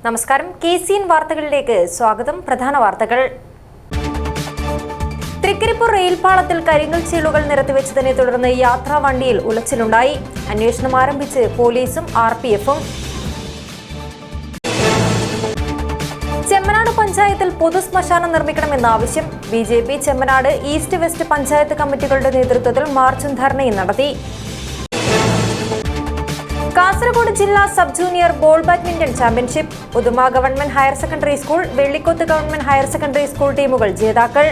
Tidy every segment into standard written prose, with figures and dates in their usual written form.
നമസ്കാരം. KCN വാർത്തകളിലേക്ക് സ്വാഗതം. പ്രധാന വാർത്തകൾ. തൃക്കരിപ്പൂർ റെയിൽപാളത്തിൽ കരിങ്കൽ ചീളുകൾ നിരത്തിവെച്ചതിനെ തുടർന്ന് യാത്രാ വണ്ടിയിൽ ഉലച്ചിലുണ്ടായി. അന്വേഷണം ആരംഭിച്ച് പോലീസും RPFും. ചെമ്മനാട് പഞ്ചായത്തിൽ പൊതുശ്മശാനം നിർമ്മിക്കണമെന്ന ആവശ്യം. BJP Chemmanad east west panchayat കമ്മിറ്റികളുടെ നേതൃത്വത്തിൽ മാർച്ചും ധർണയും നടത്തി. കാസർഗോഡ് ജില്ലാ sub junior ball badminton championship. Uduma government higher secondary school, Vellikoth government higher secondary school ടീമുകൾ ജേതാക്കൾ.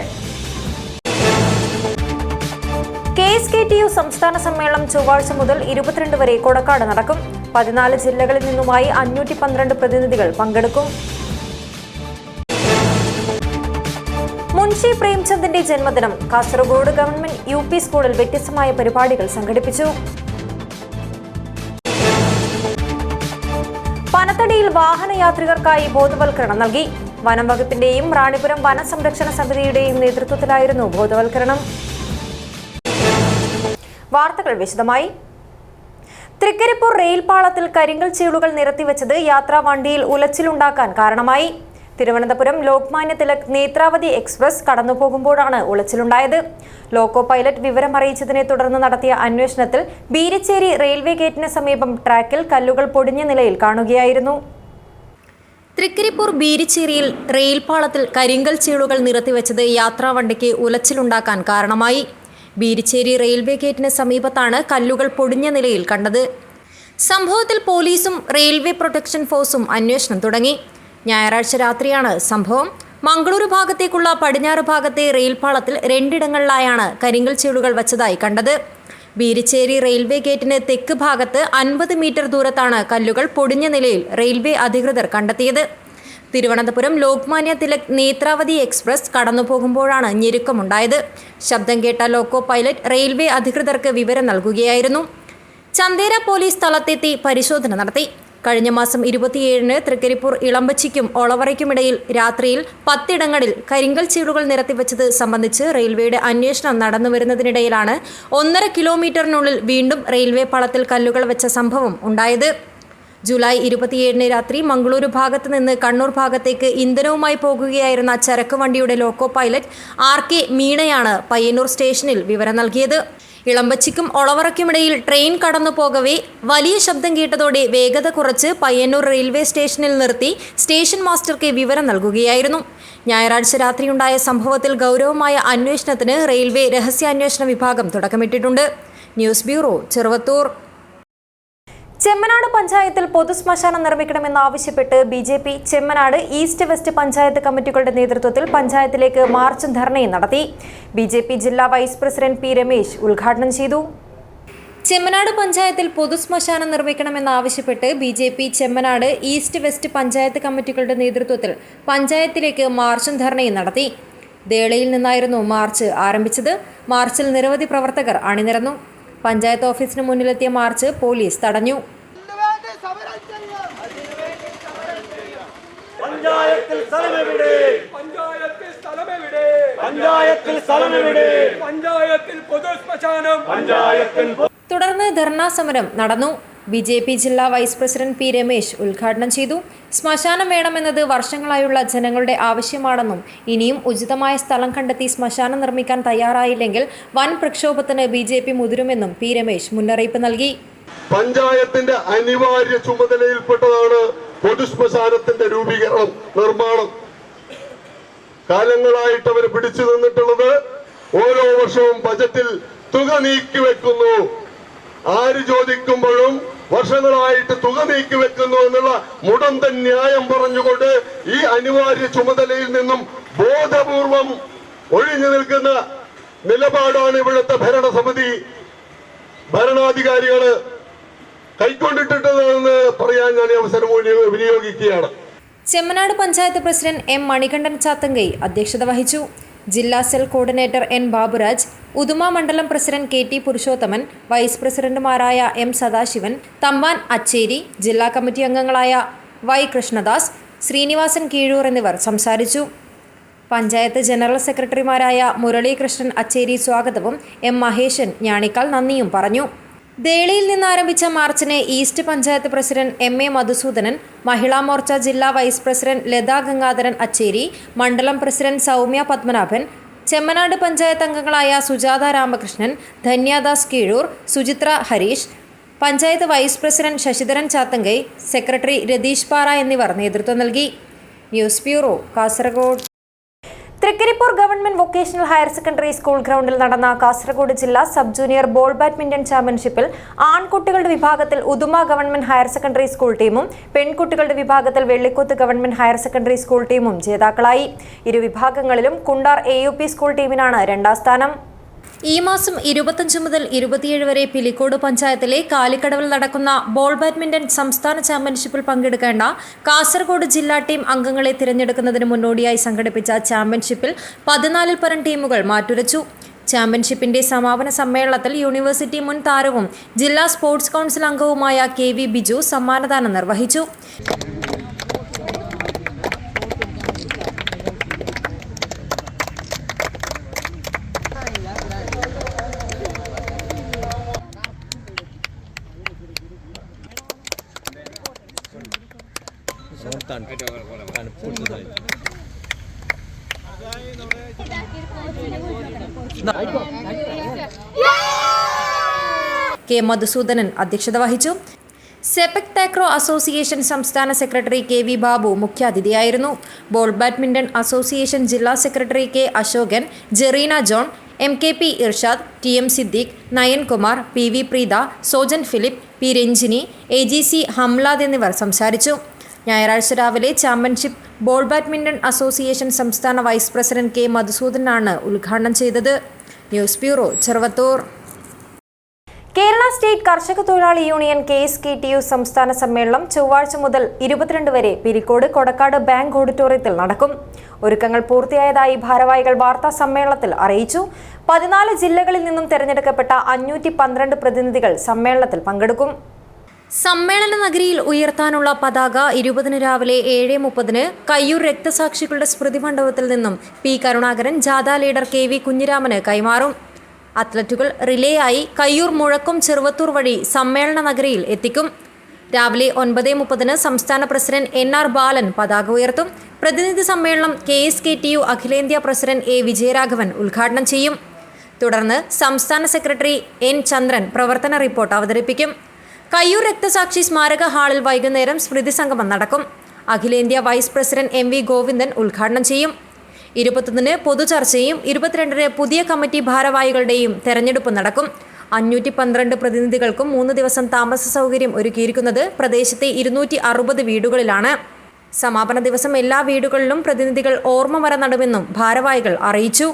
KSKTU സംസ്ഥാന സമ്മേളനം ചൊവ്വാഴ്ച മുതൽ 22 വരെ കൊടക്കാട് നടക്കും. 14 ജില്ലകളിൽ നിന്നുമായി 512 പ്രതിനിധികൾ പങ്കെടുക്കും. മുൻഷി പ്രേംചന്ദിന്റെ ജന്മദിനം. കാസർഗോഡ് ഗവൺമെന്റ് UP സ്കൂളിൽ വ്യത്യസ്തമായ പരിപാടികൾ സംഘടിപ്പിച്ചു. പനത്തടിയിൽ വാഹനയാത്രികർക്കായി ബോധവൽക്കരണം നൽകി. വനം വകുപ്പിന്റെയും റാണിപുരം വനസംരക്ഷണ സമിതിയുടെയും നേതൃത്വത്തിലായിരുന്നു ബോധവൽക്കരണം. വാർത്തകൾ വിശദമായി. തൃക്കരിപ്പൂർ റെയിൽപാളത്തിൽ കരിങ്കൽ ചീളുകൾ നിരത്തിവെച്ചത് യാത്രാ വണ്ടിയിൽ ഉലച്ചിലുണ്ടാക്കാൻ കാരണമായി. തിരുവനന്തപുരം ലോക്മാന്യ തിലക് നേത്രാവതി എക്സ്പ്രസ് കടന്നുപോകുമ്പോഴാണ് ഉലച്ചിലുണ്ടായത്. ലോക്കോ പൈലറ്റ് വിവരം അറിയിച്ചതിനെ തുടർന്ന് നടത്തിയ അന്വേഷണത്തിൽ ബീരിച്ചേരി റെയിൽവേ ഗേറ്റിന് സമീപം ട്രാക്കിൽ കല്ലുകൾ പൊടിഞ്ഞ നിലയിൽ കാണുകയായിരുന്നു. തൃക്കരിപ്പൂർ ബീരിച്ചേരിയിൽ റെയിൽപാളത്തിൽ കരിങ്കൽ ചീളുകൾ നിരത്തിവെച്ചത് യാത്രാ വണ്ടിക്ക് ഉലച്ചിലുണ്ടാക്കാൻ കാരണമായി. ബീരിച്ചേരി റെയിൽവേ ഗേറ്റിന് സമീപത്താണ് കല്ലുകൾ പൊടിഞ്ഞ നിലയിൽ കണ്ടത്. സംഭവത്തിൽ പോലീസും റെയിൽവേ പ്രൊട്ടക്ഷൻ ഫോഴ്സും അന്വേഷണം തുടങ്ങി. ഞായറാഴ്ച രാത്രിയാണ് സംഭവം. മംഗളൂരു ഭാഗത്തേക്കുള്ള പടിഞ്ഞാറ് ഭാഗത്തെ റെയിൽപാളത്തിൽ 2 ഇടങ്ങളിലായാണ് കരിങ്കൽ ചീളുകൾ വച്ചതായി കണ്ടത്. ബീരിച്ചേരി റെയിൽവേ ഗേറ്റിന് തെക്ക് ഭാഗത്ത് 50 മീറ്റർ ദൂരത്താണ് കല്ലുകൾ പൊടിഞ്ഞ നിലയിൽ റെയിൽവേ അധികൃതർ കണ്ടെത്തിയത്. തിരുവനന്തപുരം ലോക്മാന്യ തിലക് നേത്രാവതി എക്സ്പ്രസ് കടന്നുപോകുമ്പോഴാണ് ഞെരുക്കമുണ്ടായത്. ശബ്ദം കേട്ട ലോക്കോ പൈലറ്റ് റെയിൽവേ അധികൃതർക്ക് വിവരം നൽകുകയായിരുന്നു. ചന്തേര പോലീസ് സ്ഥലത്തെത്തി പരിശോധന നടത്തി. കഴിഞ്ഞ മാസം 27-ന് തൃക്കരിപ്പൂർ ഇളമ്പച്ചിക്കും ഒളവറയ്ക്കുമിടയിൽ രാത്രിയിൽ 10 ഇടങ്ങളിൽ കരിങ്കൽ ചീളുകൾ നിരത്തിവെച്ചത് സംബന്ധിച്ച് റെയിൽവേയുടെ അന്വേഷണം നടന്നുവരുന്നതിനിടയിലാണ് 1.5 കിലോമീറ്ററിനുള്ളിൽ വീണ്ടും റെയിൽവേ പാളത്തിൽ കല്ലുകൾ വെച്ച സംഭവം ഉണ്ടായത്. ജൂലൈ 27-ന് രാത്രി മംഗളൂരു ഭാഗത്ത് നിന്ന് കണ്ണൂർ ഭാഗത്തേക്ക് ഇന്ധനവുമായി പോകുകയായിരുന്ന ചരക്ക് വണ്ടിയുടെ ലോക്കോ പൈലറ്റ് RK മീണയാണ് പയ്യന്നൂർ സ്റ്റേഷനിൽ വിവരം നൽകിയത്. ഇളമ്പച്ചിക്കും ഒളവറയ്ക്കുമിടയിൽ ട്രെയിൻ കടന്നു പോകവേ വലിയ ശബ്ദം കേട്ടതോടെ വേഗത കുറച്ച് പയ്യന്നൂർ റെയിൽവേ സ്റ്റേഷനിൽ നിർത്തി സ്റ്റേഷൻ മാസ്റ്റർക്ക് വിവരം നൽകുകയായിരുന്നു. ഞായറാഴ്ച രാത്രിയുണ്ടായ സംഭവത്തിൽ ഗൗരവമായ അന്വേഷണത്തിന് റെയിൽവേ രഹസ്യാന്വേഷണ വിഭാഗം തുടക്കമിട്ടിട്ടുണ്ട്. News bureau, Cheruvathur. ചെമ്മനാട് പഞ്ചായത്തിൽ പൊതുശ്മശാനം നിർമ്മിക്കണമെന്നാവശ്യപ്പെട്ട് BJP Chemmanad east west panchayat കമ്മിറ്റികളുടെ നേതൃത്വത്തിൽ പഞ്ചായത്തിലേക്ക് മാർച്ചും ധർണയും നടത്തി. BJP ജില്ലാ വൈസ് പ്രസിഡന്റ് P. രമേശ് ഉദ്ഘാടനം ചെയ്തു. ചെമ്മനാട് പഞ്ചായത്തിൽ പൊതുശ്മശാനം നിർമ്മിക്കണമെന്നാവശ്യപ്പെട്ട് BJP Chemmanad east west panchayat കമ്മിറ്റികളുടെ നേതൃത്വത്തിൽ പഞ്ചായത്തിലേക്ക് മാർച്ചും ധർണയും നടത്തി. ദേളയിൽ നിന്നായിരുന്നു മാർച്ച് ആരംഭിച്ചത്. മാർച്ചിൽ നിരവധി പ്രവർത്തകർ അണിനിരന്നു. പഞ്ചായത്ത് ഓഫീസിന് മുന്നിലെത്തിയ മാർച്ച് പോലീസ് തടഞ്ഞു. തുടർന്ന് ധർണാ സമരം നടന്നു. BJP ജില്ലാ വൈസ് പ്രസിഡന്റ് P. രമേശ് ഉദ്ഘാടനം ചെയ്തു. ശ്മശാനം വേണമെന്നത് വർഷങ്ങളായുള്ള ജനങ്ങളുടെ ആവശ്യമാണെന്നും ഇനിയും ഉചിതമായ സ്ഥലം കണ്ടെത്തി ശ്മശാനം നിർമ്മിക്കാൻ തയ്യാറായില്ലെങ്കിൽ വൻ പ്രക്ഷോഭത്തിന് BJP മുതിരുമെന്നും P. രമേശ് മുന്നറിയിപ്പ് നൽകി. പഞ്ചായത്തിന്റെ അനിവാര്യ ചുമതലയിൽപ്പെട്ടതാണ് പൊതുശ്മശാനത്തിന്റെ രൂപീകരണം, നിർമ്മാണം. കാലങ്ങളായിട്ട് അവർ പിടിച്ചു നിന്നിട്ടുള്ളത് ഓരോ വർഷവും ബജറ്റിൽ തുക നീക്കിവെക്കുന്നു. ആര് ചോദിക്കുമ്പോഴും വർഷങ്ങളായിട്ട് തുക നീക്കിവെക്കുന്നു എന്നുള്ള മുടന്തൻ ന്യായം പറഞ്ഞുകൊണ്ട് ഈ അനിവാര്യ ചുമതലയിൽ നിന്നും ബോധപൂർവം ഒഴിഞ്ഞു നിൽക്കുന്ന നിലപാടാണ് ഇവിടുത്തെ ഭരണസമിതി ഭരണാധികാരികള് കൈക്കൊണ്ടിട്ടുള്ളതെന്ന് പറയാൻ ഞാൻ അവസരം വിനിയോഗിക്കുകയാണ്. Chemnad panchayat president M. മണികണ്ഠൻ ചാത്തങ്കൈ അധ്യക്ഷത വഹിച്ചു. ജില്ലാ cell coordinator N. Baburaj, Uduma മണ്ഡലം പ്രസിഡന്റ് KT പുരുഷോത്തമൻ, വൈസ് പ്രസിഡന്റുമാരായ M. സദാശിവൻ, തമ്പാൻ അച്ചേരി, ജില്ലാ കമ്മിറ്റി അംഗങ്ങളായ Y. കൃഷ്ണദാസ്, ശ്രീനിവാസൻ കീഴൂർ എന്നിവർ സംസാരിച്ചു. പഞ്ചായത്ത് ജനറൽ സെക്രട്ടറിമാരായ മുരളീകൃഷ്ണൻ അച്ചേരി സ്വാഗതവും M. മഹേശൻ ഞാണിക്കാൽ നന്ദിയും പറഞ്ഞു. ദേളിയിൽ നിന്നാരംഭിച്ച മാർച്ചിന് east panchayat president M A. Madhusoodanan, Mahila Morcha ജില്ലാ വൈസ് പ്രസിഡന്റ് ലതാ ഗംഗാധരൻ അച്ചേരി, മണ്ഡലം പ്രസിഡന്റ് സൗമ്യ പത്മനാഭൻ, ചെമ്മനാട് പഞ്ചായത്ത് അംഗങ്ങളായ Sujatha Ramakrishnan, Dhanyadas Keezhur, Suchitra Harish, panchayat vice president Sasidharan Chathankai, secretary Ratheesh Para എന്നിവർ നേതൃത്വം നൽകി. News bureau, Kasaragod. Trikaripur government vocational higher secondary school ഗ്രൗണ്ടിൽ നടന്ന കാസർഗോഡ് ജില്ലാ സബ് ജൂനിയർ ബോൾ ബാഡ്മിന്റൺ ചാമ്പ്യൻഷിപ്പിൽ ആൺകുട്ടികളുടെ വിഭാഗത്തിൽ Uduma government higher secondary school ടീമും പെൺകുട്ടികളുടെ വിഭാഗത്തിൽ Vellikkuth government higher secondary school ടീമും ജേതാക്കളായി. ഇരു വിഭാഗങ്ങളിലും കുണ്ടാർ AUP സ്കൂൾ ടീമിനാണ് രണ്ടാം സ്ഥാനം. ഈ മാസം 25 മുതൽ 27 വരെ പിലിക്കോട് പഞ്ചായത്തിലെ കാലിക്കടവിൽ നടക്കുന്ന ബോൾ ബാഡ്മിന്റൺ സംസ്ഥാന ചാമ്പ്യൻഷിപ്പിൽ പങ്കെടുക്കേണ്ട കാസർഗോഡ് ജില്ലാ ടീം അംഗങ്ങളെ തിരഞ്ഞെടുക്കുന്നതിന് മുന്നോടിയായി സംഘടിപ്പിച്ച ചാമ്പ്യൻഷിപ്പിൽ 14 പരം ടീമുകൾ മാറ്റുരച്ചു. ചാമ്പ്യൻഷിപ്പിന്റെ സമാപന സമ്മേളനത്തിൽ യൂണിവേഴ്സിറ്റി മുൻ താരവും ജില്ലാ സ്പോർട്സ് കൗൺസിൽ അംഗവുമായ KV ബിജു സമ്മാനദാനം നിർവഹിച്ചു. കെ മധുസൂദനൻ അധ്യക്ഷത വഹിച്ചു. സെപക് താക്രോ അസോസിയേഷൻ സംസ്ഥാന സെക്രട്ടറി KV ബാബു മുഖ്യാതിഥിയായിരുന്നു. ബോൾ ബാഡ്മിന്റൺ അസോസിയേഷൻ ജില്ലാ secretary K Ashokan, Jareena John, MKP Irshad, TM Siddique, Nayankumar, PV Preetha, Sojan Philip, P Ranjini, AGC Hamlad എന്നിവർ സംസാരിച്ചു. ഞായറാഴ്ച രാവിലെ ചാമ്പ്യൻഷിപ്പ് ബോൾ ബാഡ്മിന്റൺ അസോസിയേഷൻ സംസ്ഥാന വൈസ് പ്രസിഡന്റ് K മധുസൂദനാണ് ഉദ്ഘാടനം ചെയ്തത്. News bureau, Cheruvathur. Kerala state കർഷക തൊഴിലാളി യൂണിയൻ KSKTU സംസ്ഥാന സമ്മേളനം ചൊവ്വാഴ്ച മുതൽ 22 വരെ പിലിക്കോട് കൊടക്കാട് ബാങ്ക് ഓഡിറ്റോറിയത്തിൽ നടക്കും. ഒരുക്കങ്ങൾ പൂർത്തിയായതായി ഭാരവാഹികൾ വാർത്താ സമ്മേളനത്തിൽ അറിയിച്ചു. 14 ജില്ലകളിൽ നിന്നും തെരഞ്ഞെടുക്കപ്പെട്ട 512 പ്രതിനിധികൾ സമ്മേളനത്തിൽ പങ്കെടുക്കും. സമ്മേളന നഗരിയിൽ ഉയർത്താനുള്ള പതാക 20 രാവിലെ 7:30 കയ്യൂർ രക്തസാക്ഷികളുടെ സ്മൃതി മണ്ഡപത്തിൽ നിന്നും P കരുണാകരൻ ജാഥ ലീഡർ KV കുഞ്ഞിരാമന് കൈമാറും. അത്ലറ്റുകൾ റിലേയായി കയ്യൂർ മുഴക്കും ചെറുവത്തൂർ വഴി സമ്മേളന നഗരിയിൽ എത്തിക്കും. രാവിലെ 9:30 സംസ്ഥാന പ്രസിഡന്റ് NR ബാലൻ പതാക ഉയർത്തും. പ്രതിനിധി സമ്മേളനം KSKTU അഖിലേന്ത്യാ പ്രസിഡന്റ് A വിജയരാഘവൻ ഉദ്ഘാടനം ചെയ്യും. തുടർന്ന് സംസ്ഥാന സെക്രട്ടറി N ചന്ദ്രൻ പ്രവർത്തന റിപ്പോർട്ട് അവതരിപ്പിക്കും. കയ്യൂർ രക്തസാക്ഷി സ്മാരക ഹാളിൽ വൈകുന്നേരം സ്മൃതി സംഗമം നടക്കും. അഖിലേന്ത്യാ വൈസ് പ്രസിഡന്റ് MV ഗോവിന്ദൻ ഉദ്ഘാടനം ചെയ്യും. 21 പൊതുചർച്ചയും 22 പുതിയ കമ്മിറ്റി ഭാരവാഹികളുടെയും തെരഞ്ഞെടുപ്പ് നടക്കും. 512 പ്രതിനിധികൾക്കും 3 ദിവസം താമസ സൗകര്യം ഒരുക്കിയിരിക്കുന്നത് പ്രദേശത്തെ 260 വീടുകളിലാണ്. സമാപന ദിവസം എല്ലാ വീടുകളിലും പ്രതിനിധികൾ ഓർമ്മമര നടുമെന്നും ഭാരവാഹികൾ അറിയിച്ചു.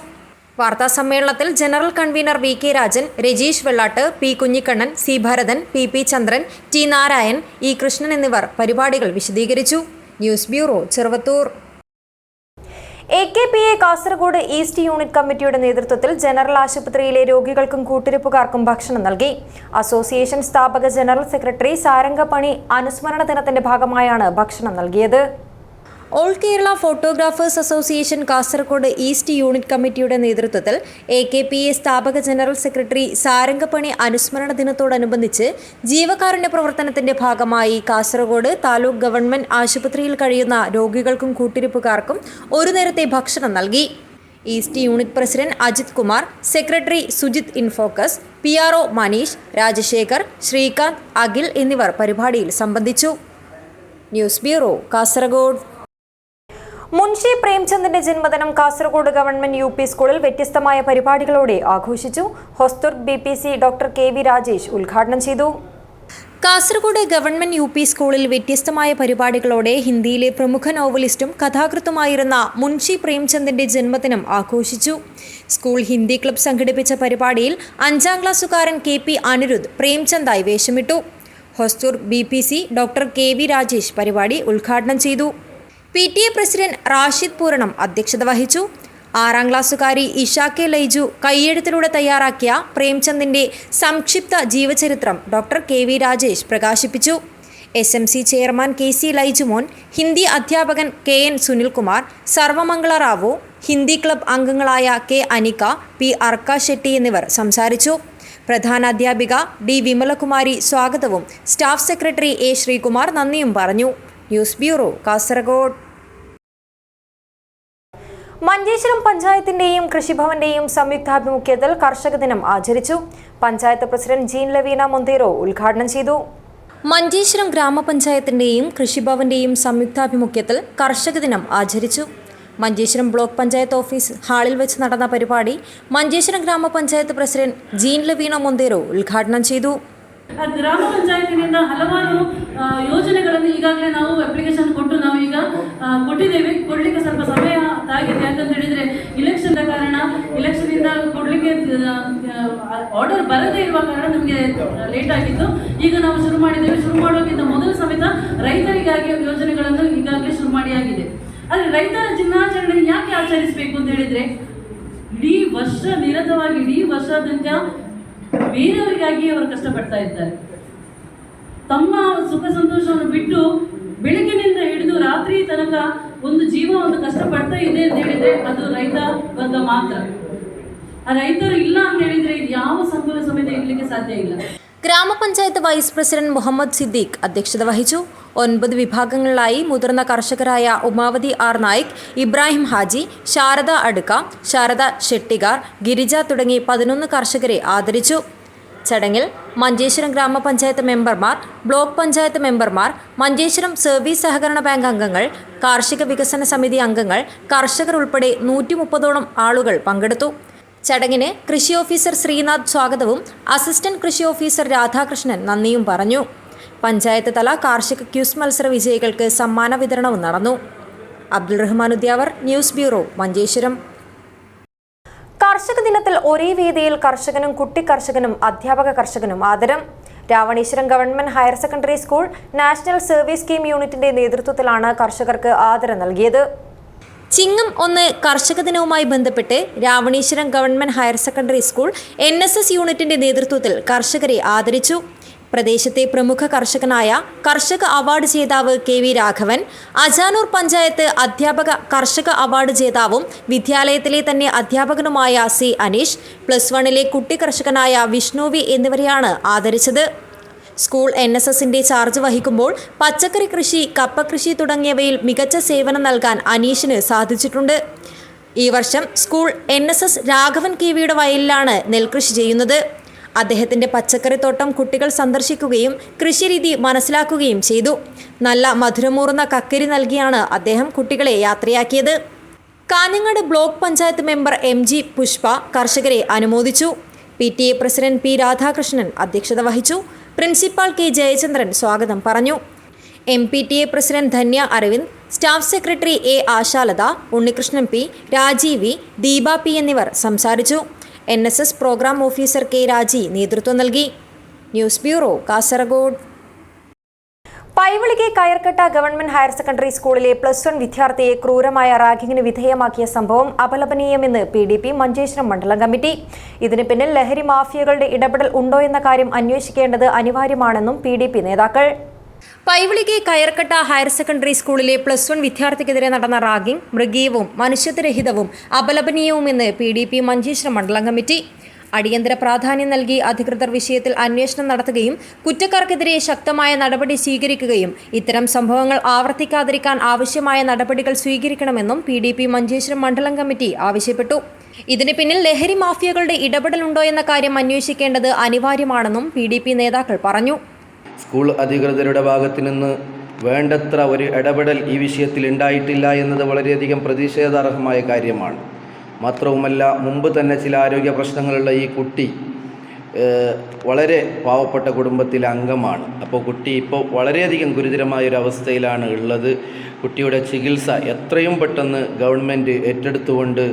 വാർത്താ സമ്മേളനത്തിൽ general convener VK Rajan, Rajeesh Vellatt, P Kunhikannan, C Bharathan, PP Chandran, T Narayan, E Krishnan എന്നിവർ പരിപാടികൾ വിശദീകരിച്ചു. News bureau, Cheruvathur. AKPA Kasaragod east unit കമ്മിറ്റിയുടെ നേതൃത്വത്തിൽ ജനറൽ ആശുപത്രിയിലെ രോഗികൾക്കും കൂട്ടിരിപ്പുകാർക്കും ഭക്ഷണം നൽകി. അസോസിയേഷൻ സ്ഥാപക ജനറൽ സെക്രട്ടറി സാരംഗപണി അനുസ്മരണ ദിനത്തിന്റെ ഭാഗമായാണ് ഭക്ഷണം നൽകിയത്. All Kerala photographers association Kasaragod east unit കമ്മിറ്റിയുടെ നേതൃത്വത്തിൽ AKPA സ്ഥാപക ജനറൽ സെക്രട്ടറി സാരംഗപണി അനുസ്മരണ ദിനത്തോടനുബന്ധിച്ച് ജീവകാരുണ്യ പ്രവർത്തനത്തിന്റെ ഭാഗമായി കാസർഗോഡ് താലൂക്ക് ഗവൺമെന്റ് ആശുപത്രിയിൽ കഴിയുന്ന രോഗികൾക്കും കൂട്ടിരിപ്പുകാർക്കും ഒരു നേരത്തെ ഭക്ഷണം നൽകി. East unit president Ajith Kumar, secretary Sujith Infocus, PRO Maneesh, Rajasekhar, Sreekanth, Akhil എന്നിവർ പരിപാടിയിൽ സംബന്ധിച്ചു. News bureau, Kasaragod. മുൻഷി പ്രേംചന്ദിന്റെ ജന്മദിനം കാസർഗോഡ് ഗവൺമെന്റ് UP സ്കൂളിൽ വ്യത്യസ്തമായ പരിപാടികളോടെ ആഘോഷിച്ചു. Hosdurg BPC doctor KV Rajesh ഉദ്ഘാടനം ചെയ്തു. കാസർഗോഡ് ഗവൺമെന്റ് UP സ്കൂളിൽ വ്യത്യസ്തമായ പരിപാടികളോടെ ഹിന്ദിയിലെ പ്രമുഖ നോവലിസ്റ്റും കഥാകൃത്തുമായിരുന്ന മുൻഷി പ്രേംചന്ദിന്റെ ജന്മദിനം ആഘോഷിച്ചു. സ്കൂൾ ഹിന്ദി ക്ലബ് സംഘടിപ്പിച്ച പരിപാടിയിൽ 5ാം ക്ലാസ്സുകാരൻ KP അനിരുദ്ധ് പ്രേംചന്ദായി വേഷമിട്ടു. Hosdurg BPC doctor KV Rajesh പരിപാടി ഉദ്ഘാടനം ചെയ്തു. PTA പ്രസിഡന്റ് റാഷിദ് പൂരണം അധ്യക്ഷത വഹിച്ചു. 6ാം ക്ലാസ്സുകാരി ഇഷാ K ലൈജു കയ്യെഴുത്തിലൂടെ തയ്യാറാക്കിയ പ്രേംചന്ദിന്റെ സംക്ഷിപ്ത ജീവചരിത്രം ഡോക്ടർ KV രാജേഷ് പ്രകാശിപ്പിച്ചു. SMC chairman KC Laijumon, Hindi അധ്യാപകൻ KN സുനിൽകുമാർ, സർവമംഗള റാവു, ഹിന്ദി ക്ലബ് അംഗങ്ങളായ K അനിക, P അർക്ക ഷെട്ടി എന്നിവർ സംസാരിച്ചു. പ്രധാനാധ്യാപിക ഡി വിമലകുമാരി സ്വാഗതവും സ്റ്റാഫ് സെക്രട്ടറി എ ശ്രീകുമാർ നന്ദിയും പറഞ്ഞു. News bureau, Kasaragod. മഞ്ചേശ്വരം പഞ്ചായത്തിന്റെയും കൃഷിഭവന്റെയും സംയുക്താഭിമുഖ്യത്തിൽ കർഷക ദിനം ആചരിച്ചു. പഞ്ചായത്ത് പ്രസിഡന്റ് ജീൻ ലവീന മൊന്തേറോ ഉദ്ഘാടനം ചെയ്തു. മഞ്ചേശ്വരം ഗ്രാമപഞ്ചായത്തിന്റെയും കൃഷിഭവന്റെയും സംയുക്താഭിമുഖ്യത്തിൽ കർഷക ദിനം ആചരിച്ചു. മഞ്ചേശ്വരം ബ്ലോക്ക് പഞ്ചായത്ത് ഓഫീസ് ഹാളിൽ വെച്ച് നടന്ന പരിപാടി മഞ്ചേശ്വരം ഗ്രാമപഞ്ചായത്ത് പ്രസിഡന്റ് ജീൻ ಲವೀನಾ ಮೊಂದೇರೋ ಉದ್ಘಾಟನೆ ചെയ്തു. ಗ್ರಾಮ ಪಂಚಾಯತಿನಿಂದ ಹಲವಾರು ಯೋಜನೆಗಳನ್ನು ಈಗಾಗಲೇ ನಾವು ಅಪ್ಲಿಕೇಶನ್ ಕೊಟ್ಟು ನಾವು ಈಗ ಕೊಟ್ಟಿದ್ದೇವೆ. ಕೊಡಲಿಕ್ಕೆ ಸ್ವಲ್ಪ ಸಮಯ ಆಗಿದೆ, ಯಾಕಂತ ಹೇಳಿದ್ರೆ ಇಲೆಕ್ಷನ್ ಕಾರಣ, ಇಲೆಕ್ಷನ್ ಇಂದ ಕೊಡಲಿಕ್ಕೆ ಆರ್ಡರ್ ಬರದೇ ಇರುವ ಕಾರಣ ನಮಗೆ ಲೇಟ್ ಆಗಿತ್ತು. ಈಗ ನಾವು ಶುರು ಮಾಡಿದ್ದೇವೆ. ಶುರು ಮಾಡೋಕ್ಕಿಂತ ಮೊದಲು ಸಮೇತ ರೈತರಿಗಾಗಿ ಯೋಜನೆಗಳನ್ನು ಈಗಾಗಲೇ ಶುರು ಮಾಡಿಯಾಗಿದೆ. ಆದರೆ ರೈತರ ದಿನಾಚರಣೆ ಯಾಕೆ ಆಚರಿಸಬೇಕು ಅಂತ ಹೇಳಿದ್ರೆ, ಇಡೀ ವರ್ಷ ನಿರತವಾಗಿ ಇಡೀ ವರ್ಷಾದ್ಯಂತ ಬೇರೆಯವರಿಗಾಗಿ ಅವರು ಕಷ್ಟಪಡ್ತಾ ಇರ್ತಾರೆ. ತಮ್ಮ ಸುಖ ಸಂತೋಷವನ್ನು ಬಿಟ್ಟು ಬೆಳಗಿನಿಂದ ಹಿಡಿದು ರಾತ್ರಿ ತನಕ ಒಂದು ಜೀವವನ್ನು ಕಷ್ಟಪಡ್ತಾ ಇದೆ ಅಂತ ಹೇಳಿದ್ರೆ ಅದು ರೈತ ವರ್ಗ ಮಾತ್ರ. ಆ ರೈತರು ಇಲ್ಲ ಅಂತ ಹೇಳಿದ್ರೆ ಯಾವ ಸಂತೋಷ ಸಮೇತ ಇರಲಿಕ್ಕೆ ಸಾಧ್ಯ ಇಲ್ಲ. ഗ്രാമപഞ്ചായത്ത് വൈസ് പ്രസിഡന്റ് മുഹമ്മദ് സിദ്ദീഖ് അധ്യക്ഷത വഹിച്ചു. 9 വിഭാഗങ്ങളിലായി മുതിർന്ന കർഷകരായ ഉമാവതി ആർ നായിക്, ഇബ്രാഹിം ഹാജി, ശാരദ അടുക്ക, ശാരദ ഷെട്ടിഗാർ, ഗിരിജ തുടങ്ങി 11 കർഷകരെ ആദരിച്ചു. ചടങ്ങിൽ മഞ്ചേശ്വരം ഗ്രാമപഞ്ചായത്ത് മെമ്പർമാർ, ബ്ലോക്ക് പഞ്ചായത്ത് മെമ്പർമാർ, മഞ്ചേശ്വരം സർവീസ് സഹകരണ ബാങ്ക് അംഗങ്ങൾ, കാർഷിക വികസന സമിതി അംഗങ്ങൾ, കർഷകർ ഉൾപ്പെടെ 130ഓളം ആളുകൾ പങ്കെടുത്തു. ചടങ്ങിന് കൃഷി ഓഫീസർ ശ്രീനാഥ് സ്വാഗതവും അസിസ്റ്റന്റ് കൃഷി ഓഫീസർ രാധാകൃഷ്ണൻ നന്ദിയും പറഞ്ഞു. പഞ്ചായത്ത് തല കാർഷിക ക്യൂസ് മത്സര വിജയികൾക്ക് സമ്മാന വിതരണവും നടന്നു. Abdul Rahman Udyavar, news bureau, Manjeshwaram. കർഷക ദിനത്തിൽ ഒരേ വേദിയിൽ കർഷകനും കുട്ടി കർഷകനും അധ്യാപക കർഷകനും ആദരം. Ravaneeswaram government higher secondary school national service scheme യൂണിറ്റിന്റെ നേതൃത്വത്തിലാണ് കർഷകർക്ക് ആദരം നൽകിയത്. ചിങ്ങം 1 കർഷക ദിനവുമായി ബന്ധപ്പെട്ട് Ravaneeswaram government higher secondary school NSS യൂണിറ്റിന്റെ നേതൃത്വത്തിൽ കർഷകരെ ആദരിച്ചു. പ്രദേശത്തെ പ്രമുഖ കർഷകനായ കർഷക അവാർഡ് ജേതാവ് KV രാഘവൻ, അജാനൂർ പഞ്ചായത്ത് അധ്യാപക കർഷക അവാർഡ് ജേതാവും വിദ്യാലയത്തിലെ തന്നെ അധ്യാപകനുമായ C അനീഷ്, +1 കുട്ടി കർഷകനായ വിഷ്ണുവി എന്നിവരെയാണ് ആദരിച്ചത്. സ്കൂൾ NSSന്റെ ചാർജ് വഹിക്കുമ്പോൾ പച്ചക്കറി കൃഷി, കപ്പ കൃഷി തുടങ്ങിയവയിൽ മികച്ച സേവനം നൽകാൻ അനീഷിന് സാധിച്ചിട്ടുണ്ട്. ഈ വർഷം സ്കൂൾ NSS രാഘവൻ KVയുടെ വയലിലാണ് നെൽകൃഷി ചെയ്യുന്നത്. അദ്ദേഹത്തിന്റെ പച്ചക്കറിത്തോട്ടം കുട്ടികൾ സന്ദർശിക്കുകയും കൃഷിരീതി മനസ്സിലാക്കുകയും ചെയ്തു. നല്ല മധുരമൂർന്ന കക്കരി നൽകിയാണ് അദ്ദേഹം കുട്ടികളെ യാത്രയാക്കിയത്. Kanhangad block panchayat member MG Pushpa കർഷകരെ അനുമോദിച്ചു. PTA പ്രസിഡന്റ് P രാധാകൃഷ്ണൻ അധ്യക്ഷത വഹിച്ചു. പ്രിൻസിപ്പാൾ K ജയചന്ദ്രൻ സ്വാഗതം പറഞ്ഞു. MPTA president Dhanya Aravind, staff secretary A Ashalatha, Unnikrishnan P, Rajeev V, Deepa P എന്നിവർ സംസാരിച്ചു. NSS programme officer K Raji നേതൃത്വം നൽകി. News bureau, Kasaragod. Paivalike Kayarkatta government higher secondary സ്കൂളിലെ +1 വിദ്യാർത്ഥിയെ ക്രൂരമായ റാഗിങ്ങിന് വിധേയമാക്കിയ സംഭവം അപലപനീയമെന്ന് PDP മഞ്ചേശ്വരം മണ്ഡലം കമ്മിറ്റി. ഇതിന് പിന്നിൽ ലഹരി മാഫിയകളുടെ ഇടപെടൽ ഉണ്ടോ എന്ന കാര്യം അന്വേഷിക്കേണ്ടത് അനിവാര്യമാണെന്നും PDP നേതാക്കൾ. പൈവളികെ കയർക്കട്ട ഹയർ സെക്കൻഡറി സ്കൂളിലെ +1 വിദ്യാർത്ഥിക്കെതിരെ നടന്ന റാഗിംഗ് മൃഗീയവും മനുഷ്യത്വരഹിതവും അപലപനീയവുമെന്ന് PDP മഞ്ചേശ്വരം മണ്ഡലം കമ്മിറ്റി. അടിയന്തര പ്രാധാന്യം നൽകി അധികൃതർ വിഷയത്തിൽ അന്വേഷണം നടത്തുകയും കുറ്റക്കാർക്കെതിരെ ശക്തമായ നടപടി സ്വീകരിക്കുകയും ഇത്തരം സംഭവങ്ങൾ ആവർത്തിക്കാതിരിക്കാൻ ആവശ്യമായ നടപടികൾ സ്വീകരിക്കണമെന്നും PDP മഞ്ചേശ്വരം മണ്ഡലം കമ്മിറ്റി ആവശ്യപ്പെട്ടു. ഇതിന് പിന്നിൽ ലഹരി മാഫിയകളുടെ ഇടപെടലുണ്ടോ എന്ന കാര്യം അന്വേഷിക്കേണ്ടത് അനിവാര്യമാണെന്നും PDP നേതാക്കൾ പറഞ്ഞു. സ്കൂൾ അധികൃതരുടെ ഭാഗത്തു നിന്ന് വേണ്ടത്ര ഒരു ഇടപെടൽ ഈ വിഷയത്തിൽ ഉണ്ടായിട്ടില്ല എന്നത് വളരെയധികം പ്രതിഷേധാർഹമായ കാര്യമാണ്. മാത്രവുമല്ല, മുമ്പ് തന്നെ ചില ആരോഗ്യ പ്രശ്നങ്ങളുള്ള ഈ കുട്ടി വളരെ പാവപ്പെട്ട കുടുംബത്തിലെ അംഗമാണ്. അപ്പോൾ കുട്ടി ഇപ്പോൾ വളരെയധികം ഗുരുതരമായൊരവസ്ഥയിലാണ് ഉള്ളത്. കുട്ടിയുടെ ചികിത്സ എത്രയും പെട്ടെന്ന് ഗവൺമെൻറ് ഏറ്റെടുത്തുകൊണ്ട്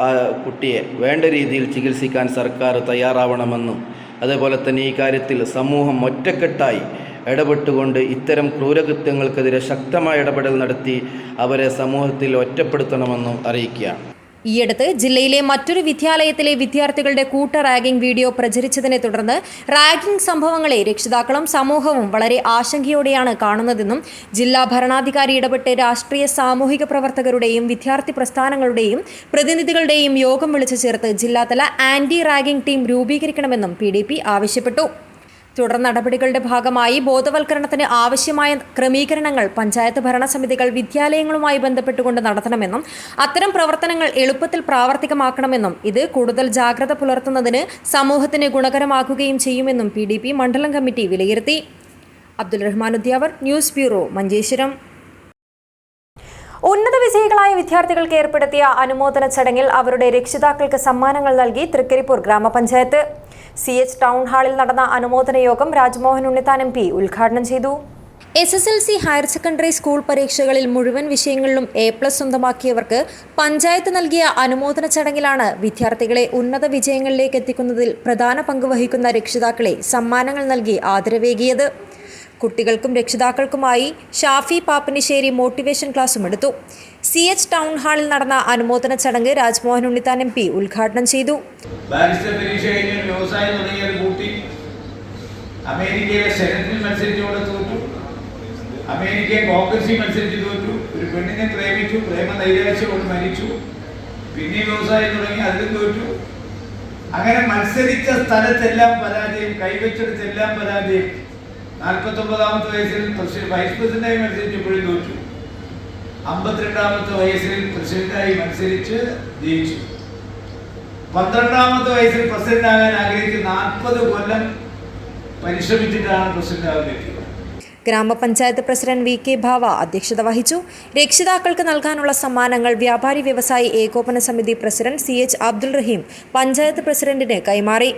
ആ കുട്ടിയെ വേണ്ട രീതിയിൽ ചികിത്സിക്കാൻ സർക്കാർ തയ്യാറാവണമെന്നും, അതേപോലെ തന്നെ ഈ കാര്യത്തിൽ സമൂഹം ഒറ്റക്കെട്ടായി ഇടപെട്ടുകൊണ്ട് ഇത്തരം ക്രൂരകൃത്യങ്ങൾക്കെതിരെ ശക്തമായ ഇടപെടൽ നടത്തി അവരെ സമൂഹത്തിൽ ഒറ്റപ്പെടുത്തണമെന്നും അറിയിക്കുകയാണ്. ഈയടുത്ത് ജില്ലയിലെ മറ്റൊരു വിദ്യാലയത്തിലെ വിദ്യാർത്ഥികളുടെ കൂട്ട റാഗിംഗ് വീഡിയോ പ്രചരിച്ചതിനെ തുടർന്ന് റാഗിംഗ് സംഭവങ്ങളെ രക്ഷിതാക്കളും സമൂഹവും വളരെ ആശങ്കയോടെയാണ് കാണുന്നതെന്നും ജില്ലാ ഭരണാധികാരി ഇടപെട്ട് രാഷ്ട്രീയ സാമൂഹിക പ്രവർത്തകരുടെയും വിദ്യാർത്ഥി പ്രസ്ഥാനങ്ങളുടെയും പ്രതിനിധികളുടെയും യോഗം വിളിച്ചു ചേർത്ത് ജില്ലാതല ആന്റി റാഗിംഗ് ടീം രൂപീകരിക്കണമെന്നും PDP ആവശ്യപ്പെട്ടു. തുടർ നടപടികളുടെ ഭാഗമായി ബോധവൽക്കരണത്തിന് ആവശ്യമായ ക്രമീകരണങ്ങൾ പഞ്ചായത്ത് ഭരണസമിതികൾ വിദ്യാലയങ്ങളുമായി ബന്ധപ്പെട്ടുകൊണ്ട് നടത്തണമെന്നും അത്തരം പ്രവർത്തനങ്ങൾ എളുപ്പത്തിൽ പ്രാവർത്തികമാക്കണമെന്നും ഇത് കൂടുതൽ ജാഗ്രത പുലർത്തുന്നതിന് സമൂഹത്തിന് ഗുണകരമാക്കുകയും ചെയ്യുമെന്നും PDP മണ്ഡലം കമ്മിറ്റി വിലയിരുത്തി. Abdul Rahman Udyavar, news bureau, Manjeshwaram. ഉന്നത വിജയികളായ വിദ്യാർത്ഥികൾക്ക് ഏർപ്പെടുത്തിയ അനുമോദന ചടങ്ങിൽ അവരുടെ രക്ഷിതാക്കൾക്ക് സമ്മാനങ്ങൾ നൽകി തൃക്കരിപ്പൂർ ഗ്രാമപഞ്ചായത്ത്. CH ടൗൺ ഹാളിൽ നടന്ന അനുമോദന യോഗം രാജ്മോഹൻ ഉണ്ണിത്താൻ MP ഉദ്ഘാടനം ചെയ്തു. SSLC ഹയർ സെക്കൻഡറി സ്കൂൾ പരീക്ഷകളിൽ മുഴുവൻ വിഷയങ്ങളിലും A+ സ്വന്തമാക്കിയവർക്ക് പഞ്ചായത്ത് നൽകിയ അനുമോദന ചടങ്ങിലാണ് വിദ്യാർത്ഥികളെ ഉന്നത വിജയങ്ങളിലേക്ക് എത്തിക്കുന്നതിൽ പ്രധാന പങ്ക് വഹിക്കുന്ന രക്ഷിതാക്കളെ സമ്മാനങ്ങൾ നൽകി ആദരവേകിയത്. കുട്ടികൾക്കും രക്ഷിതാക്കൾക്കുമായി ഷാഫി പാപ്പനിശ്ശേരി മോട്ടിവേഷൻ ക്ലാസും എടുത്തു. CH ടൗൺ ഹാളിൽ നടന്ന അനുമോദന ചടങ്ങ് രാജ്മോഹൻ ഉണ്ണിത്താൻ MP ഉദ്ഘാടനം ചെയ്തു. ബാരിസ്റ്റർ പരീക്ഷ കഴിഞ്ഞ് വ്യവസായം തുടങ്ങിയ ഒരു കുട്ടി അമേരിക്കയിലെ സെനറ്റിൽ മത്സരിച്ചുകൊണ്ട് തോറ്റു, അമേരിക്കൻ കോൺഗ്രസിൽ മത്സരിച്ച് തോറ്റു, ഒരു പെണ്ണിനെ പ്രേമിച്ചു, പ്രേമ നൈരാശ്യ കൊണ്ട് മരിച്ചു, പിന്നെ വ്യവസായം തുടങ്ങി അതിലും തോറ്റു. അങ്ങനെ മത്സരിച്ച സ്ഥലത്തെല്ലാം പരാജയം, കൈവച്ചെടുത്തെല്ലാം പരാജയം. 49ാമത്തെ വയസ്സിൽ വൈസ് പ്രസിഡന്റായി മത്സരിച്ചപ്പോഴും തോറ്റു. 52ാമത്തെ വയസ്സിൽ പ്രസിഡന്റായി മത്സരിച്ച് ജയിച്ചു. 12ാമത്തെ വയസ്സിൽ പ്രസിഡന്റ് ആകാൻ ആഗ്രഹിച്ച് 40 കൊല്ലം പരിശ്രമിച്ചിട്ടാണ് പ്രസിഡന്റ് ആകാൻ പറ്റിയത്. ഗ്രാമപഞ്ചായത്ത് പ്രസിഡന്റ് VK ഭാവ അധ്യക്ഷത വഹിച്ചു. രക്ഷിതാക്കൾക്ക് നൽകാനുള്ള സമ്മാനങ്ങൾ വ്യാപാരി വ്യവസായി ഏകോപന സമിതി പ്രസിഡന്റ് CH അബ്ദുൾ റഹീം പഞ്ചായത്ത് പ്രസിഡന്റിന് കൈമാറി.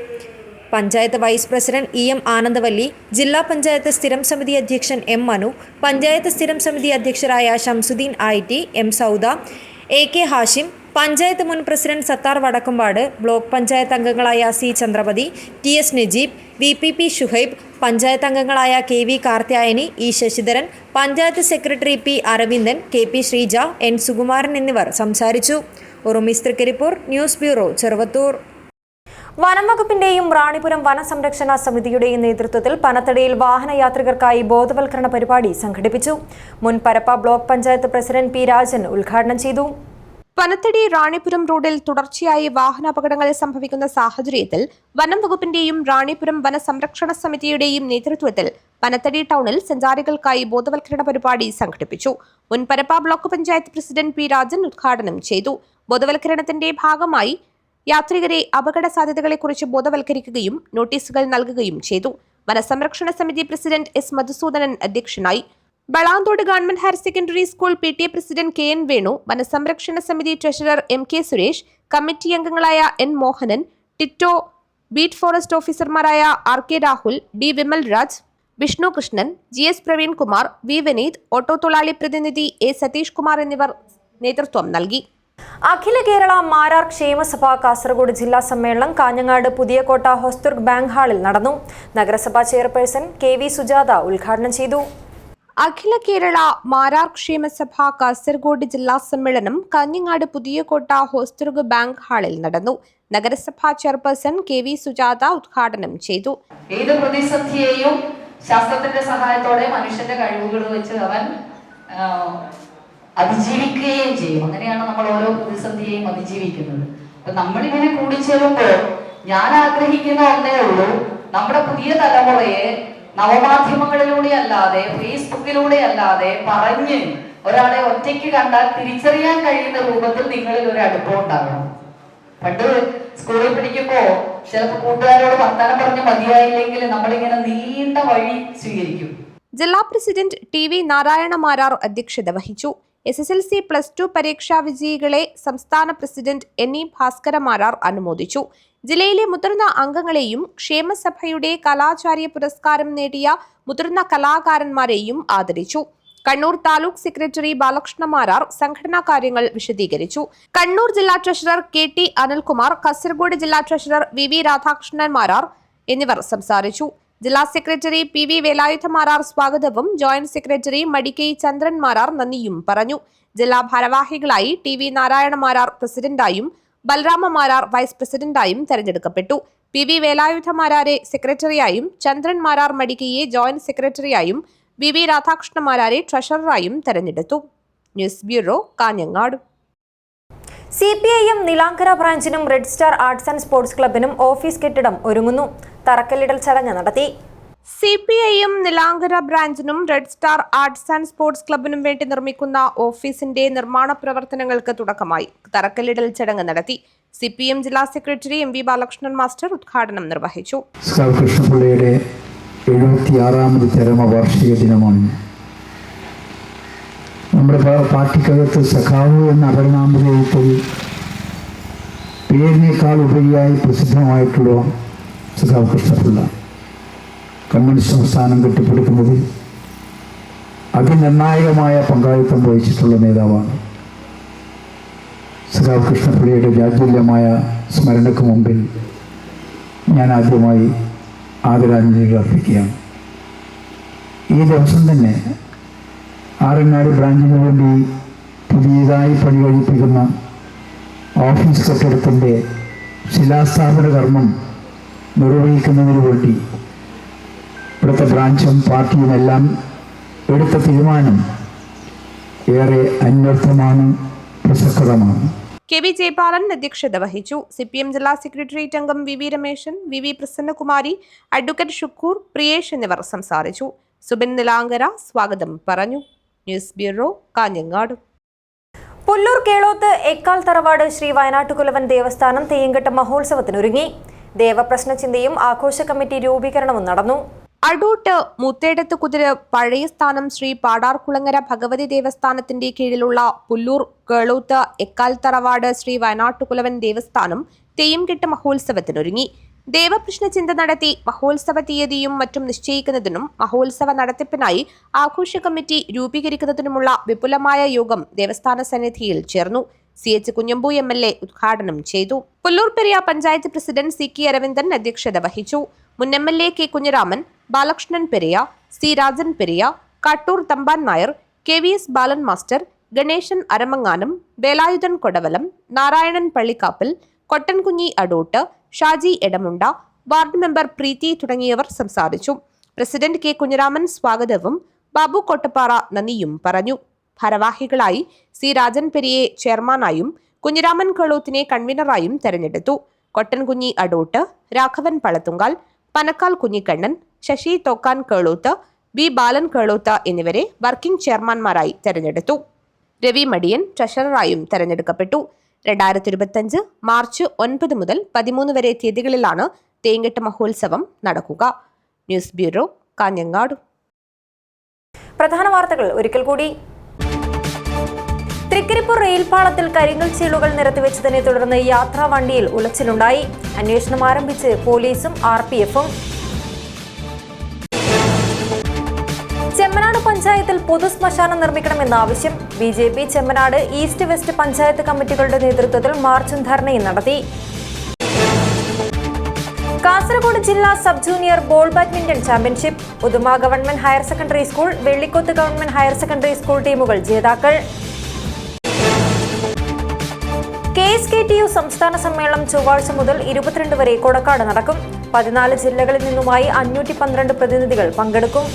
Panchayat vice president EM Anandavalli, ജില്ലാ പഞ്ചായത്ത് സ്ഥിരം സമിതി അധ്യക്ഷൻ M മനു, പഞ്ചായത്ത് സ്ഥിരം സമിതി അധ്യക്ഷരായ Shamsuddin IT, M Sauda, AK Hashim, panchayat മുൻ പ്രസിഡന്റ് സത്താർ വടക്കുംപാട്, ബ്ലോക്ക് പഞ്ചായത്ത് അംഗങ്ങളായ C Chandrapathi, TS Najeeb, VPP Shuhaib, panchayat അംഗങ്ങളായ KV Karthyayani, E Sasidharan, panchayat secretary P Aravindan, KP Sreeja, N Sukumaran എന്നിവർ സംസാരിച്ചു. ഉറുമീസ് തൃക്കരിപ്പൂർ, ന്യൂസ് ബ്യൂറോ, ചെറുവത്തൂർ. വനം വകുപ്പിന്റെയും റാണിപുരം വനസംരക്ഷണ സമിതിയുടെയും നേതൃത്വത്തിൽ പനത്തടിയിൽ വാഹനയാത്രികർക്കായി ബോധവൽക്കരണ പരിപാടി സംഘടിപ്പിച്ചു. മുൻ Parappa block panchayat president P Rajan ഉദ്ഘാടനം ചെയ്തു. പനത്തടി റാണിപുരം റോഡിൽ തുടർച്ചയായി വാഹനാപകടങ്ങൾ സംഭവിക്കുന്ന സാഹചര്യത്തിൽ വനം വകുപ്പിന്റെയും റാണിപുരം വനസംരക്ഷണ സമിതിയുടെയും നേതൃത്വത്തിൽ പനത്തടി ടൗണിൽ സഞ്ചാരികൾക്കായി ബോധവൽക്കരണ പരിപാടി സംഘടിപ്പിച്ചു. മുൻ Parappa block panchayat president P Rajan ഉദ്ഘാടനം ചെയ്തു. ബോധവൽക്കരണത്തിന്റെ ഭാഗമായി യാത്രികരെ അപകട സാധ്യതകളെക്കുറിച്ച് ബോധവൽക്കരിക്കുകയും നോട്ടീസുകൾ നൽകുകയും ചെയ്തു. വനസംരക്ഷണ സമിതി പ്രസിഡന്റ് S മധുസൂദനൻ അധ്യക്ഷനായി. Balanthode government higher secondary school PTA president KN Venu, വനസംരക്ഷണ സമിതി ട്രഷറർ MK സുരേഷ്, കമ്മിറ്റി അംഗങ്ങളായ N Mohanan, Tito, beat forest ഓഫീസർമാരായ RK Rahul, D Vimal Raj, Vishnu Krishnan, GS Praveen Kumar, V Vineeth, auto തൊഴിലാളി പ്രതിനിധി A സതീഷ് കുമാർ എന്നിവർ നേതൃത്വം നൽകി. അഖില കേരള മാരാർ ക്ഷേമസഭ കാസർഗോഡ് ജില്ലാ സമ്മേളനം കാഞ്ഞങ്ങാട് പുതിയകോട്ട ഹോസ്ദുർഗ് ബാങ്ക് ഹാളിൽ നടന്നു. നഗരസഭാ ചെയർപേഴ്സൺ KV സുജാത ഉദ്ഘാടനം ചെയ്തു. അഖില കേരള മാരാർ ക്ഷേമസഭ കാസർഗോഡ് ജില്ലാ സമ്മേളനം കാഞ്ഞങ്ങാട് പുതിയകോട്ട ഹോസ്ദുർഗ് ബാങ്ക് ഹാളിൽ നടന്നു. നഗരസഭാ ചെയർപേഴ്സൺ KV സുജാത ഉദ്ഘാടനം ചെയ്തു. ഏത് പ്രതിസന്ധിയെയും ശാസ്ത്രത്തിന്റെ സഹായത്തോടെ മനുഷ്യന്റെ കഴിവുകൾ വെച്ച് അവൻ അതിജീവിക്കുകയും ചെയ്യും. അങ്ങനെയാണ് നമ്മൾ ഓരോ പ്രതിസന്ധിയെയും അതിജീവിക്കുന്നത്. അപ്പൊ നമ്മളിങ്ങനെ കൂടിച്ചേരുമ്പോൾ ഞാൻ ആഗ്രഹിക്കുന്ന ഒന്നേ ഉള്ളൂ, നമ്മുടെ പുതിയ തലമുറയെ നവമാധ്യമങ്ങളിലൂടെ അല്ലാതെ ഫേസ്ബുക്കിലൂടെ അല്ലാതെ പറഞ്ഞ് ഒരാളെ ഒറ്റയ്ക്ക് കണ്ടാൽ തിരിച്ചറിയാൻ കഴിയുന്ന രൂപത്തിൽ നിങ്ങളിൽ ഒരു അടുപ്പം ഉണ്ടാകണം. പണ്ട് സ്കൂളിൽ പഠിക്കുമ്പോ ചിലപ്പോൾ കൂട്ടുകാരോട് വർത്താനം പറഞ്ഞ് മതിയായില്ലെങ്കിൽ നമ്മളിങ്ങനെ നീണ്ട വഴി സ്വീകരിക്കും. ജില്ലാ പ്രസിഡന്റ് TV നാരായണ മാരാർ അധ്യക്ഷത വഹിച്ചു. SSLC +2 പരീക്ഷാ വിജയികളെ സംസ്ഥാന പ്രസിഡന്റ് NE ഭാസ്കര മാരാർ അനുമോദിച്ചു. ജില്ലയിലെ മുതിർന്ന അംഗങ്ങളെയും ക്ഷേമസഭയുടെ കലാചാര്യ പുരസ്കാരം നേടിയ മുതിർന്ന കലാകാരന്മാരെയും ആദരിച്ചു. കണ്ണൂർ താലൂക്ക് സെക്രട്ടറി ബാലകൃഷ്ണ മാരാർ സംഘടനാ കാര്യങ്ങൾ വിശദീകരിച്ചു. കണ്ണൂർ ജില്ലാ ട്രഷറർ KT അനിൽകുമാർ, കാസർഗോഡ് ജില്ലാ ട്രഷറർ VV രാധാകൃഷ്ണൻ മാരാർ എന്നിവർ സംസാരിച്ചു. ജില്ലാ സെക്രട്ടറി PV വേലായുധമാരാർ സ്വാഗതവും ജോയിന്റ് സെക്രട്ടറി മടിക്കൈ ചന്ദ്രൻ മാരാർ നന്ദിയും പറഞ്ഞു. ജില്ലാ ഭാരവാഹികളായി TV നാരായണ മാരാർ പ്രസിഡന്റായും ബലരാമ മാരാർ വൈസ് പ്രസിഡന്റായും തെരഞ്ഞെടുക്കപ്പെട്ടു. PV വേലായുധമാരാരെ സെക്രട്ടറിയായും ചന്ദ്രൻ മാരാർ മടിക്കയെ ജോയിന്റ് സെക്രട്ടറിയായും VV രാധാകൃഷ്ണ മാരാരെ ട്രഷററായും തെരഞ്ഞെടുത്തു. News bureau, Kanhangad. CPIM Nilankara ബ്രാഞ്ചിനും red star arts and sports ക്ലബിനും ഓഫീസ് കെട്ടിടം ഒരുങ്ങുന്നു. തറക്കല്ലിടൽ ചടങ്ങ് നടത്തി. CPIM നിലാങ്കര ബ്രാഞ്ചിനും red star arts and sports ക്ലബിനും വേണ്ടി നിർമ്മിക്കുന്ന ഓഫീസിന്റെ നിർമ്മാണ പ്രവർത്തനങ്ങൾക്ക് തുടക്കമായി. തറക്കല്ലിടൽ ചടങ്ങ് നടത്തി. CPM ജില്ലാ സെക്രട്ടറി MV ബാലകൃഷ്ണൻ മാസ്റ്റർ ഉദ്ഘാടനം നിർവഹിച്ചു. കൃഷ്ണപിള്ളയുടെ 76ാമത് ചരമവാർഷിക ദിനമാണ്. നമ്മുടെ പാർട്ടിക്കകത്ത് സഖാവ് എന്ന അപരനാമധേയത്തിൽ പേരിനേക്കാൾ ഉപരിയായി പ്രസിദ്ധമായിട്ടുള്ള സഖാവ് കൃഷ്ണപിള്ള കമ്മ്യൂണിസ്റ്റ് സംസ്ഥാനം കെട്ടിപ്പടുക്കുന്നതിൽ അതിനിർണായകമായ പങ്കാളിത്തം വഹിച്ചിട്ടുള്ള നേതാവാണ്. സഖാവ് കൃഷ്ണപിള്ളയുടെ ജാജ്വല്യമായ സ്മരണയ്ക്ക് മുമ്പിൽ ഞാൻ ആദ്യമായി ആദരാഞ്ജലികൾ അർപ്പിക്കുകയാണ്. ഈ ദിവസം തന്നെ ആറങ്ങാട് ബ്രാഞ്ചിന് വേണ്ടി പുതിയതായി പണി കഴിപ്പിക്കുന്ന ഓഫീസ് കെട്ടിടത്തിൻ്റെ ശിലാസ്ഥാപന കർമ്മം നിർവഹിക്കുന്നതിന് വേണ്ടി ഇവിടുത്തെ ബ്രാഞ്ചും പാർട്ടിയുമെല്ലാം എടുത്ത തീരുമാനം ഏറെ അന്വർത്ഥമാണ്, പ്രസക്തമാണ്. KV ജയപാലൻ അധ്യക്ഷത വഹിച്ചു. CPM ജില്ലാ സെക്രട്ടേറിയറ്റ് അംഗം VV Rameshan, VV Prasannakumari, advocate Shukkoor, Priyesh എന്നിവർ സംസാരിച്ചു. സുബിൻ നിലാങ്കര സ്വാഗതം പറഞ്ഞു. News bureau, Kanhangad. പുല്ലൂർ കേളോത്ത് എക്കാൽ തറവാട് ശ്രീ വയനാട്ടുകുലവൻ ദേവസ്ഥാനം തെയ്യങ്കെട്ട് മഹോത്സവത്തിനൊരുങ്ങി. ദേവപ്രശ്ന ചിന്തയും ആഘോഷ കമ്മിറ്റി രൂപീകരണവും നടന്നു. അടൂട്ട് മുത്തേടത്ത് കുതിര പഴയ സ്ഥാനം ശ്രീ പാടാർകുളങ്ങര ഭഗവതി ദേവസ്ഥാനത്തിന്റെ കീഴിലുള്ള പുല്ലൂർ കേളോത്ത് എക്കാൽ തറവാട് ശ്രീ വയനാട്ടുകുലവൻ ദേവസ്ഥാനം തെയ്യംകെട്ട് മഹോത്സവത്തിനൊരുങ്ങി. ദേവപ്രശ്ന ചിന്ത നടത്തി മഹോത്സവ തീയതിയും മറ്റും നിശ്ചയിക്കുന്നതിനും മഹോത്സവ നടത്തിപ്പിനായി ആഘോഷ കമ്മിറ്റി രൂപീകരിക്കുന്നതിനുമുള്ള വിപുലമായ യോഗം ദേവസ്ഥാന സന്നിധിയിൽ ചേർന്നു. CH കുഞ്ഞമ്പു MLA ഉദ്ഘാടനം ചെയ്തു. പുല്ലൂർ പെരിയ പഞ്ചായത്ത് പ്രസിഡന്റ് CK അരവിന്ദൻ അധ്യക്ഷത വഹിച്ചു. മുൻ MLA K Kunhiraman, Balakrishnan Periya, C Rajan Periya, Kattur Thampan Nair, KVS Balan master, Ganeshan Aramanganam, Velayudhan Kodavalam, Narayanan Pallikkappil, Kottankunhi Adoot, Shaji Edamunda, ward member Preethi തുടങ്ങിയവർ സംസാരിച്ചു. പ്രസിഡന്റ് K കുഞ്ഞിരാമൻ സ്വാഗതവും ബാബു കോട്ടപ്പാറ നന്ദിയും പറഞ്ഞു. ഭാരവാഹികളായി C രാജൻ പെരിയെ ചെയർമാനായും കുഞ്ഞിരാമൻ കേളോത്തിനെ കൺവീനറായും തെരഞ്ഞെടുത്തു. കൊട്ടൻകുഞ്ഞി അടൂട്ട്, രാഘവൻ പളത്തുങ്കാൽ, പനക്കാൽ കുഞ്ഞിക്കണ്ണൻ, ശശി തോക്കാൻ കേളോത്ത്, B ബാലൻ കേളോത്ത് എന്നിവരെ വർക്കിംഗ് ചെയർമാൻമാരായി തെരഞ്ഞെടുത്തു. രവി മടിയൻ ട്രഷററായും തെരഞ്ഞെടുക്കപ്പെട്ടു. 2025 മാർച്ച് 9 മുതൽ 13 വരെ തീയതികളിലാണ് തേങ്കെട്ട് മഹോത്സവം നടക്കുക. News bureau, Kanhangad. പ്രധാന വാർത്തകൾ ഒരിക്കൽ കൂടി. തൃക്കരിപ്പൂർ റെയിൽപാളത്തിൽ കരിങ്കൽ ചീളുകൾ നിരത്തിവെച്ചതിനെ തുടർന്ന് യാത്രാ വണ്ടിയിൽ ഉലച്ചിലുണ്ടായി. അന്വേഷണം ആരംഭിച്ച് പോലീസും RPFും. ചെമ്മനാട് പഞ്ചായത്തിൽ പൊതുശ്മശാനം നിർമ്മിക്കണമെന്ന ആവശ്യം. BJP Chemmanad east west panchayat കമ്മിറ്റികളുടെ നേതൃത്വത്തിൽ മാർച്ചും ധർണയും നടത്തി. കാസർഗോഡ് ജില്ലാ sub junior ball badminton championship. Uduma government higher secondary school, Vellikoth government higher secondary school ടീമുകൾ ജേതാക്കൾ. KSKTU സംസ്ഥാന സമ്മേളനം ചൊവ്വാഴ്ച മുതൽ 22 വരെ കൊടക്കാട് നടക്കും. 14 ജില്ലകളിൽ നിന്നുമായി 512 പ്രതിനിധികൾ പങ്കെടുക്കും.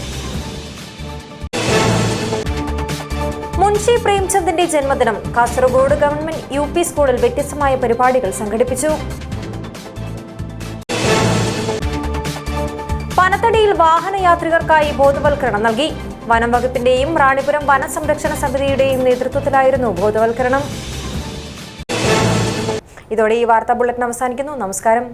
മുൻഷി പ്രേംചന്ദിന്റെ ജന്മദിനം. കാസർഗോഡ് ഗവൺമെന്റ് UP സ്കൂളിൽ വ്യത്യസ്തമായ പരിപാടികൾ സംഘടിപ്പിച്ചു. പനത്തടിയിൽ വാഹനയാത്രികർക്കായി ബോധവൽക്കരണം നൽകി. വനം വകുപ്പിന്റെയും റാണിപുരം വനസംരക്ഷണ സമിതിയുടെയും നേതൃത്വത്തിലായിരുന്നു ബോധവൽക്കരണം. ഇതോടെ ഈ വാർത്താ ബുള്ളറ്റിൻ അവസാനിക്കുന്നു. നമസ്കാരം.